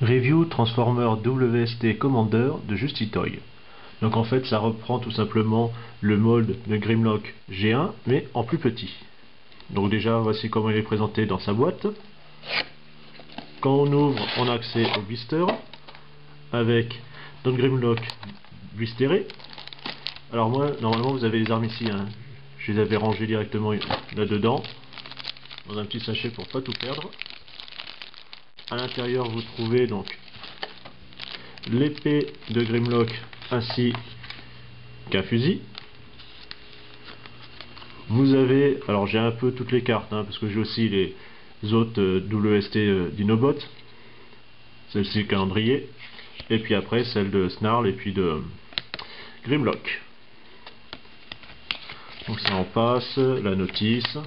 Review Transformer WST Commander de Justitoy. Donc en fait ça reprend tout simplement le mold de Grimlock G1 mais en plus petit. Donc déjà voici comment il est présenté dans sa boîte. Quand on ouvre on a accès au blister avec notre Grimlock blisteré. Alors moi normalement vous avez les armes ici, hein. Je les avais rangées directement là dedans dans un petit sachet pour pas tout perdre. À l'intérieur vous trouvez donc l'épée de Grimlock ainsi qu'un fusil. Vous avez, alors j'ai un peu toutes les cartes, hein, parce que j'ai aussi les autres WST Dinobot, celle-ci calendrier, et puis après celle de Snarl et puis de Grimlock. Donc ça en passe, la notice.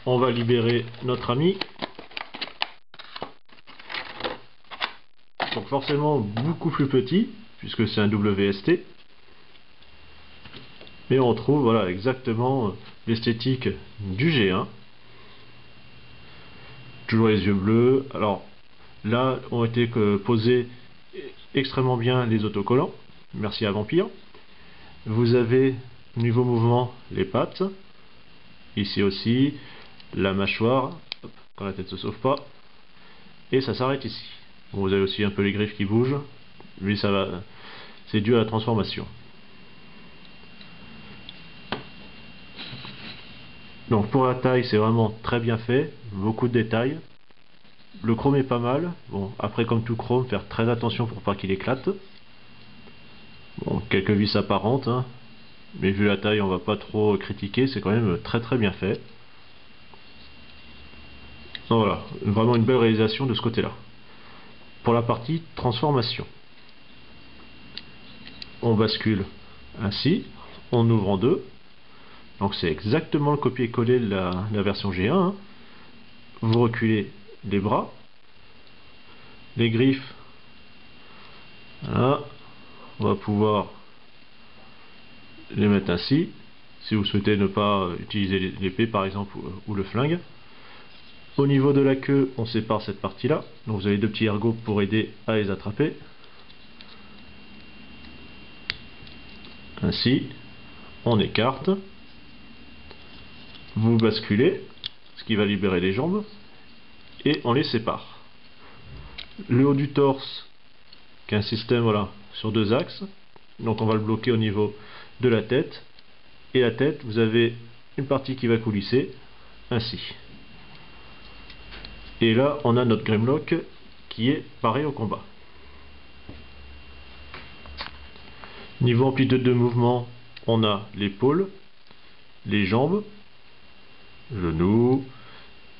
On va libérer notre ami. Donc forcément beaucoup plus petit, puisque c'est un WST. Mais on retrouve voilà, exactement l'esthétique du G1. Toujours les yeux bleus. Alors là ont été posés extrêmement bien les autocollants. Merci à Vampire. Vous avez niveau mouvement les pattes. Ici aussi la mâchoire. Hop, quand la tête se sauve pas. Et ça s'arrête ici. Bon, vous avez aussi un peu les griffes qui bougent. Lui ça va. C'est dû à la transformation. Donc pour la taille c'est vraiment très bien fait, beaucoup de détails. Le chrome est pas mal. Bon, après comme tout chrome, faire très attention pour pas qu'il éclate. Bon, quelques vis apparentes, hein. Mais vu la taille on va pas trop critiquer, c'est quand même très très bien fait. Donc voilà, vraiment une belle réalisation de ce côté là. Pour la partie transformation, on bascule ainsi, on ouvre en deux. Donc c'est exactement le copier-coller de la version G1, hein. Vous reculez les bras, les griffes, voilà. On va pouvoir les mettre ainsi, si vous souhaitez ne pas utiliser l'épée par exemple ou le flingue. Au niveau de la queue, on sépare cette partie là, donc vous avez deux petits ergots pour aider à les attraper. Ainsi, on écarte, vous basculez, ce qui va libérer les jambes, et on les sépare. Le haut du torse, qui est un système voilà, sur deux axes, donc on va le bloquer au niveau de la tête, et la tête, vous avez une partie qui va coulisser, ainsi. Et là, on a notre Grimlock qui est paré au combat. Niveau amplitude de mouvement, on a l'épaule, les jambes, genoux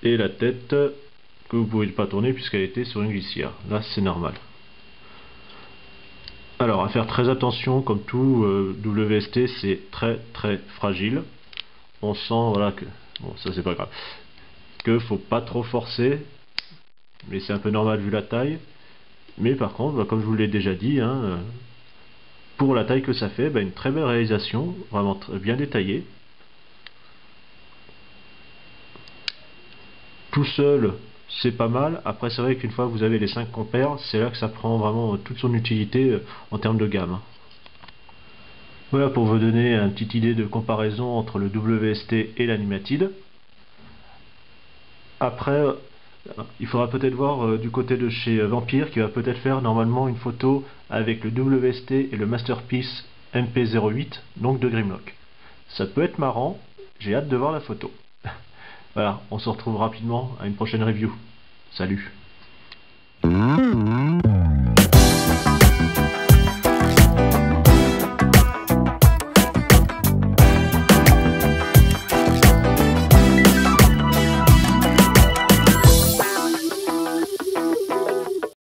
et la tête que vous ne pouvez pas tourner puisqu'elle était sur une glissière. Là, c'est normal. Alors, à faire très attention, comme tout WST, c'est très très fragile. On sent, voilà, que bon, ça c'est pas grave, que faut pas trop forcer, mais c'est un peu normal vu la taille. Mais par contre, bah, comme je vous l'ai déjà dit, hein, pour la taille que ça fait, bah, une très belle réalisation, vraiment bien détaillée. Tout seul, c'est pas mal. Après, c'est vrai qu'une fois que vous avez les 5 compères, c'est là que ça prend vraiment toute son utilité en termes de gamme. Voilà pour vous donner une petite idée de comparaison entre le WST et l'Animatid. Après, il faudra peut-être voir du côté de chez Vampire qui va peut-être faire normalement une photo avec le WST et le Masterpiece MP08, donc de Grimlock. Ça peut être marrant, j'ai hâte de voir la photo. Voilà, on se retrouve rapidement à une prochaine review. Salut!